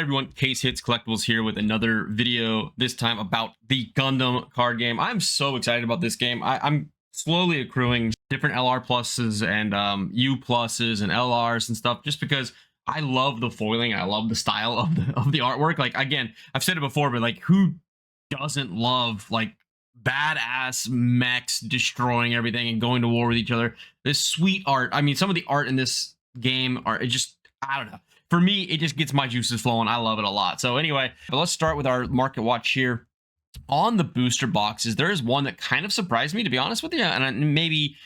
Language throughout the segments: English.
Hey everyone, Case Hits Collectibles here with another video, this time about the Gundam card game. I'm so excited about this game. I'm slowly accruing different LR pluses and U pluses and LRs and stuff just because I love the foiling. I love the style of the artwork. Like, again, I've said it before, but like, who doesn't love like badass mechs destroying everything and going to war with each other? This sweet art. I mean, some of the art in this game are just, I don't know. For me, it just gets my juices flowing. I love it a lot. So anyway, but let's start with our market watch here. On the booster boxes, there is one that kind of surprised me, to be honest with you. And maybe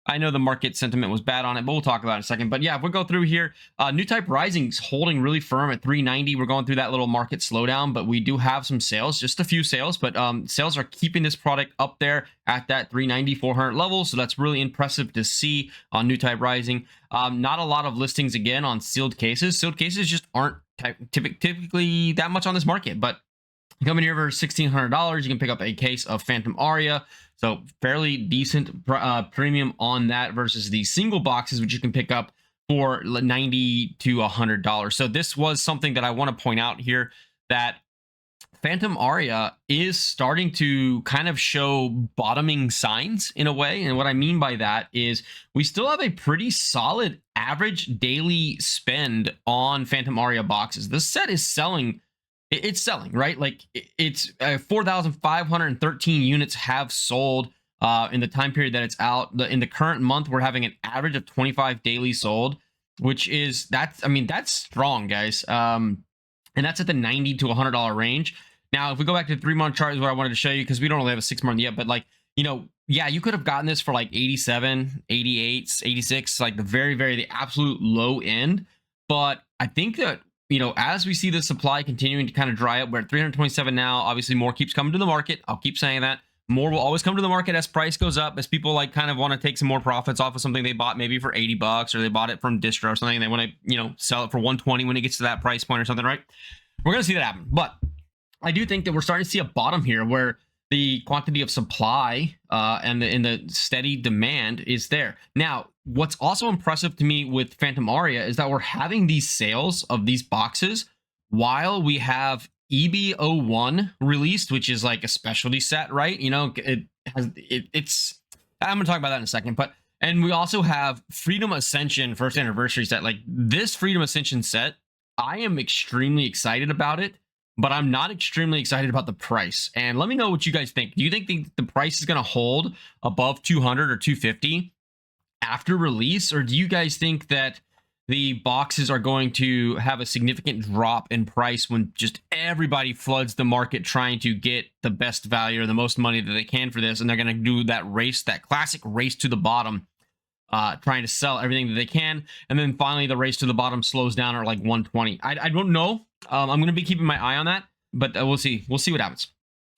I know the market sentiment was bad on it, but we'll talk about it in a second. But yeah, if we go through here, New Type Rising's holding really firm at 390. We're going through that little market slowdown, but we do have some sales, just a few sales, but sales are keeping this product up there at that 390, 400 level. So that's really impressive to see on New Type Rising. Not a lot of listings again on sealed cases. Sealed cases just aren't typically that much on this market, but coming here for $1,600, you can pick up a case of Phantom Aria. So fairly decent premium on that versus the single boxes, which you can pick up for $90 to $100. So this was something that I want to point out here, that Phantom Aria is starting to kind of show bottoming signs in a way. And what I mean by that is we still have a pretty solid average daily spend on Phantom Aria boxes. This set is selling. It's selling, right? Like, it's 4,513 units have sold in the time period that it's out. In the current month, we're having an average of 25 daily sold, which is, that's strong, guys. And that's at the $90 to $100 range. Now, if we go back to the 3-month chart is what I wanted to show you, because we don't really have a 6-month yet, but like, you know, yeah, you could have gotten this for like 87, 88, 86, like the absolute low end. But I think that, you know, as we see the supply continuing to kind of dry up, we're at 327 now. Obviously, more keeps coming to the market. I'll keep saying that. More will always come to the market as price goes up, as people like kind of want to take some more profits off of something they bought maybe for 80 bucks, or they bought it from distro or something, and they want to, you know, sell it for 120 when it gets to that price point or something, right? We're going to see that happen. But I do think that we're starting to see a bottom here where the quantity of supply and the steady demand is there. Now, what's also impressive to me with Phantom Aria is that we're having these sales of these boxes while we have EB01 released, which is like a specialty set, right? You know, it's I'm gonna talk about that in a second, but and we also have Freedom Ascension first anniversary set. Like, this Freedom Ascension set, I am extremely excited about it, but I'm not extremely excited about the price. And let me know what you guys think. Do you think the price is going to hold above 200 or 250 after release? Or do you guys think that the boxes are going to have a significant drop in price when just everybody floods the market trying to get the best value or the most money that they can for this? And they're going to do that race, that classic race to the bottom, trying to sell everything that they can. And then finally the race to the bottom slows down at like 120. I don't know. I'm going to be keeping my eye on that, but we'll see. We'll see what happens.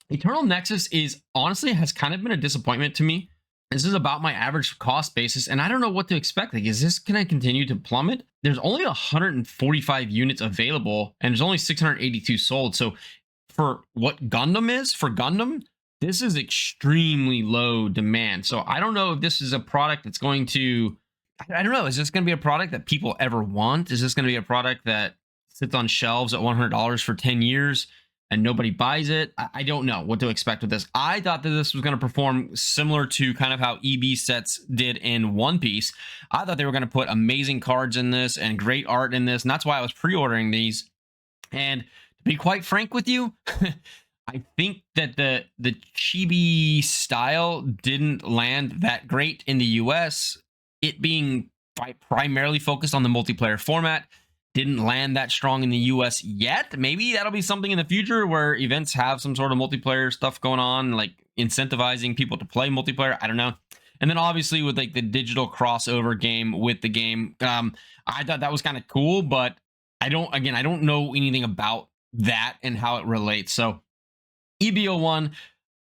Eternal Nexus is honestly has kind of been a disappointment to me. This is about my average cost basis, and I don't know what to expect. Like, is this going to continue to plummet? There's only 145 units available, and there's only 682 sold. So for what Gundam is, for Gundam, this is extremely low demand. So I don't know if this is a product that's going to, I don't know. Is this going to be a product that people ever want? Is this going to be a product that sits on shelves at $100 for 10 years and nobody buys it? I don't know what to expect with this. I thought that this was going to perform similar to kind of how EB sets did in One Piece. I thought they were going to put amazing cards in this and great art in this, and that's why I was pre-ordering these. And to be quite frank with you, I think that the chibi style didn't land that great in the US. It being primarily focused on the multiplayer format didn't land that strong in the US yet. Maybe that'll be something in the future where events have some sort of multiplayer stuff going on, like incentivizing people to play multiplayer. I don't know. And then obviously with like the digital crossover game with the game, I thought that was kind of cool, but I don't know anything about that and how it relates. So EB01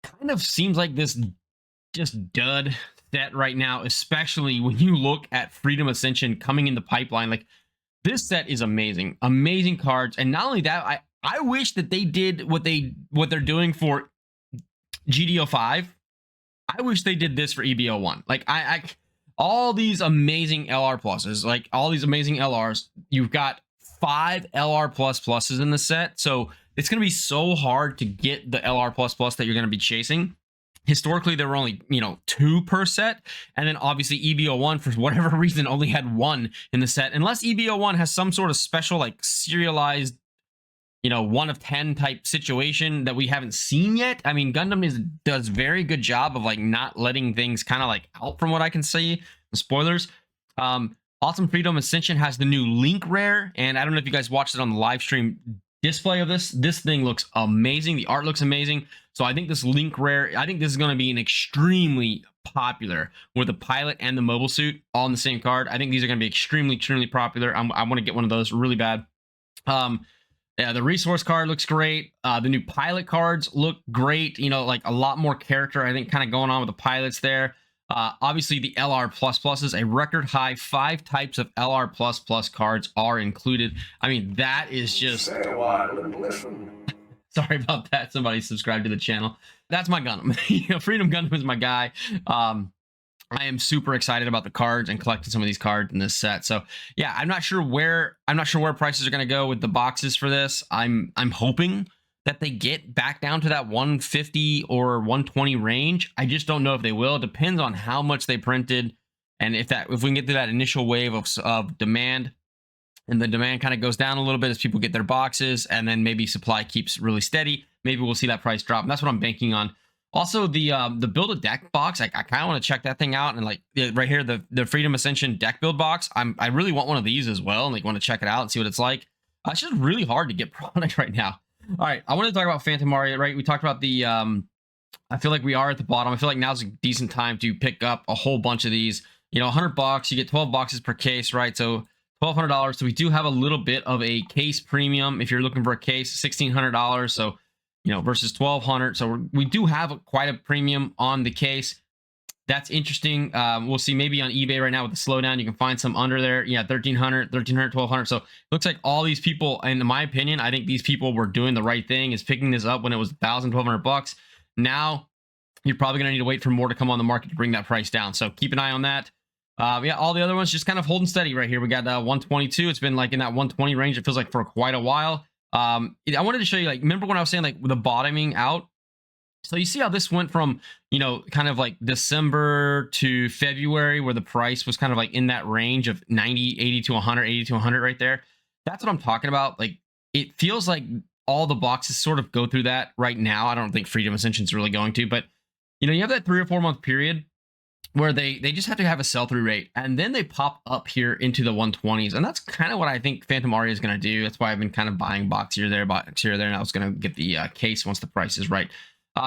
kind of seems like this just dud set right now, especially when you look at Freedom Ascension coming in the pipeline. Like, this set is amazing, amazing cards. And not only that, I wish that they did what they're doing for GDO5. I wish they did this for EB01. Like, all these amazing LR pluses, like all these amazing LRs, you've got 5 LR pluses in the set, so it's going to be so hard to get the LR that you're going to be chasing. Historically, there were only, 2 per set, and then obviously EBO1 for whatever reason only had 1 in the set, unless EBO1 has some sort of special like serialized 1 of 10 type situation that we haven't seen yet. I mean, Gundam does very good job of like not letting things kind of like out from what I can see. Spoilers. Awesome Freedom Ascension has the new Link rare, and I don't know if you guys watched it on the live stream display of this. This thing looks amazing. The art looks amazing. So I think this Link rare, I think this is going to be an extremely popular with the pilot and the mobile suit all in the same card. I think these are going to be extremely popular. I want to get one of those really bad. Yeah, the resource card looks great. The new pilot cards look great. Like a lot more character, I think, kind of going on with the pilots there. Obviously, the LR++ is a record high 5 types of LR++ cards are included. I mean, that is just... Stay a while and listen. Sorry about that. Somebody subscribed to the channel. That's my Gundam. Freedom Gundam is my guy. I am super excited about the cards and collecting some of these cards in this set. So yeah, I'm not sure where prices are going to go with the boxes for this. I'm hoping that they get back down to that 150 or 120 range. I just don't know if they will. It depends on how much they printed, and if we can get through that initial wave of demand, and the demand kind of goes down a little bit as people get their boxes, and then maybe supply keeps really steady. Maybe we'll see that price drop. And that's what I'm banking on. Also, the build a deck box, I kind of want to check that thing out. And like right here, the Freedom Ascension deck build box, I really want one of these as well, and like want to check it out and see what it's like. It's just really hard to get product right now. All right, I want to talk about Phantom Aria, right? We talked about the I feel like we are at the bottom. I feel like now's a decent time to pick up a whole bunch of these. $100, you get 12 boxes per case, right? So $1,200. So we do have a little bit of a case premium if you're looking for a case, $1,600. So versus 1,200. So we do have quite a premium on the case. That's interesting. We'll see maybe on eBay right now with the slowdown, you can find some under there. Yeah, 1,300, 1,200. So it looks like all these people, and in my opinion, I think these people were doing the right thing, is picking this up when it was 1,000, 1,200 bucks. Now you're probably going to need to wait for more to come on the market to bring that price down. So keep an eye on that. Yeah, all the other ones just kind of holding steady right here. We got 122. It's been like in that 120 range. It feels like for quite a while. I wanted to show you, like, remember when I was saying like the bottoming out? So you see how this went from, kind of like December to February, where the price was kind of like in that range of 90, 80 to 100, 80 to 100 right there. That's what I'm talking about. Like, it feels like all the boxes sort of go through that right now. I don't think Freedom Ascension is really going to, but you have that 3 or 4 month period where they just have to have a sell-through rate, and then they pop up here into the 120s, and that's kind of what I think Phantom Aria is going to do. That's why I've been kind of buying box here, there, and I was going to get the case once the price is right.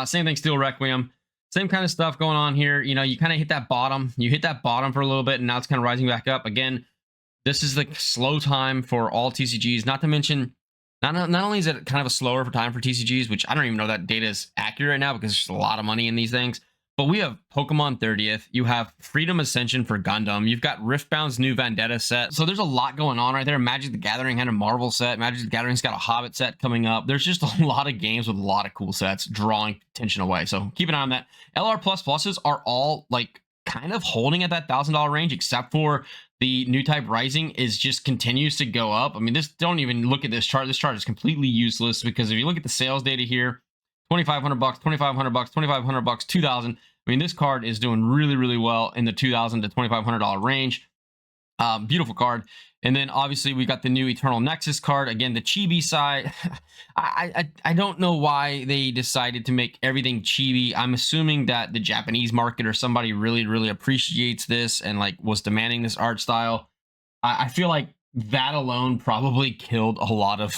Same thing, Steel Requiem, same kind of stuff going on here. You kind of hit that bottom. You hit that bottom for a little bit, and now it's kind of rising back up again. This is the slow time for all TCGs. Not to mention, not only is it kind of a slower time for TCGs, which I don't even know that data is accurate right now because there's a lot of money in these things. But we have Pokemon 30th. You have Freedom Ascension for Gundam. You've got Riftbound's new Vendetta set. So there's a lot going on right there. Magic the Gathering had a Marvel set. Magic the Gathering's got a Hobbit set coming up. There's just a lot of games with a lot of cool sets drawing attention away. So keep an eye on that. LR++ are all like kind of holding at that $1,000 range, except for the new type Rising is just continues to go up. I mean, don't even look at this chart. This chart is completely useless because if you look at the sales data here, $2,500, $2,500, $2,500, 2,000. I mean, this card is doing really well in the $2,000 to $2,500 range. Beautiful card. And then obviously we got the new Eternal Nexus card. Again, the chibi side. I don't know why they decided to make everything chibi. I'm assuming that the Japanese market or somebody really appreciates this and like was demanding this art style. I feel like that alone probably killed a lot of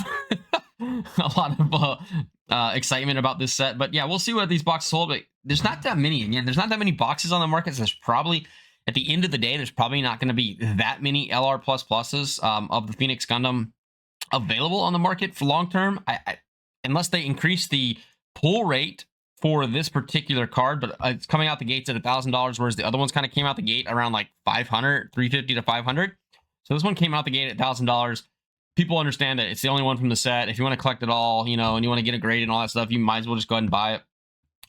excitement about this set. But yeah, we'll see what these boxes hold. But there's not that many. Again, there's not that many boxes on the market. So there's probably, at the end of the day, there's probably not going to be that many LR++s of the Phoenix Gundam available on the market for long term. Unless they increase the pull rate for this particular card, but it's coming out the gates at $1,000, whereas the other ones kind of came out the gate around like 500, 350 to 500. So this one came out the gate at $1,000. People understand that it's the only one from the set. If you want to collect it all, and you want to get it graded and all that stuff, you might as well just go ahead and buy it.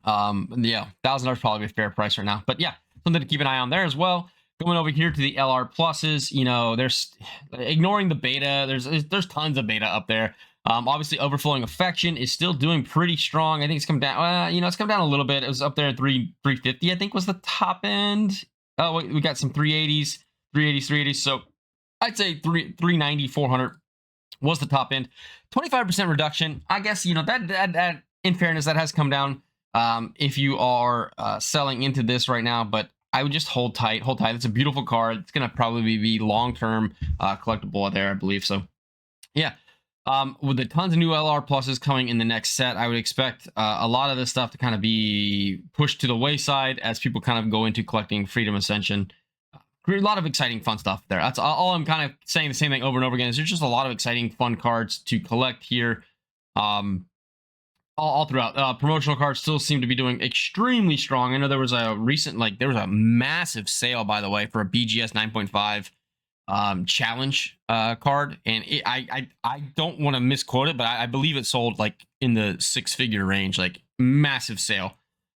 Yeah, $1,000 probably a fair price right now. But yeah, something to keep an eye on there as well. Going over here to the LR pluses, you know, there's ignoring the beta. There's tons of beta up there. Obviously, Overflowing Affection is still doing pretty strong. I think it's come down. You know, it's come down a little bit. It was up there at 350. I think was the top end. Oh, wait, we got some 380s, 380s. So I'd say 390, 400 was the top end. 25% reduction. I guess, you know, that in fairness, that has come down if you are selling into this right now, but I would just hold tight. It's a beautiful card. It's going to probably be long-term collectible there, I believe. So yeah, with the tons of new LR pluses coming in the next set, I would expect a lot of this stuff to kind of be pushed to the wayside as people kind of go into collecting Freedom Ascension. A lot of exciting, fun stuff there. That's all I'm kind of saying the same thing over and over again. Is there's just a lot of exciting, fun cards to collect here. All throughout. Promotional cards still seem to be doing extremely strong. I know there was a recent, there was a massive sale, by the way, for a BGS 9.5 challenge card, and I don't want to misquote it, but I believe it sold like in the 6-figure range, like massive sale.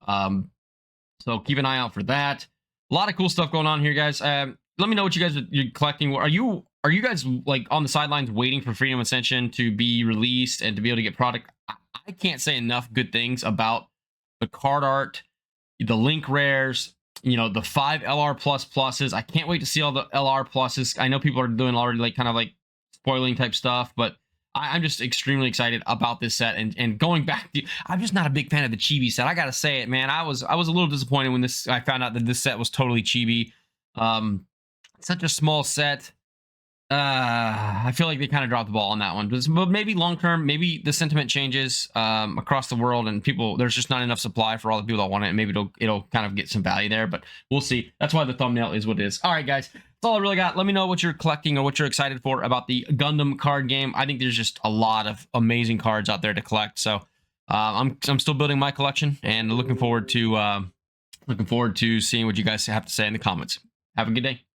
So keep an eye out for that. A lot of cool stuff going on here, guys. Let me know what you're collecting. Are you guys like on the sidelines waiting for Freedom Ascension to be released and to be able to get product? I can't say enough good things about the card art, the link rares, you know, the 5 LR pluses. I can't wait to see all the LR pluses. I know people are doing already like kind of like spoiling type stuff, but I'm just extremely excited about this set. And going back to, I'm just not a big fan of the chibi set. I gotta say it, man. I was a little disappointed when I found out that this set was totally chibi. Such a small set. I feel like they kind of dropped the ball on that one, but maybe long term, maybe the sentiment changes across the world, and there's just not enough supply for all the people that want it, and maybe it'll kind of get some value there, but we'll see. That's why the thumbnail is what it is. All right, guys, that's all I really got. Let me know what you're collecting or what you're excited for about the Gundam card game. I think there's just a lot of amazing cards out there to collect, so I'm still building my collection and looking forward to seeing what you guys have to say in the comments. Have a good day.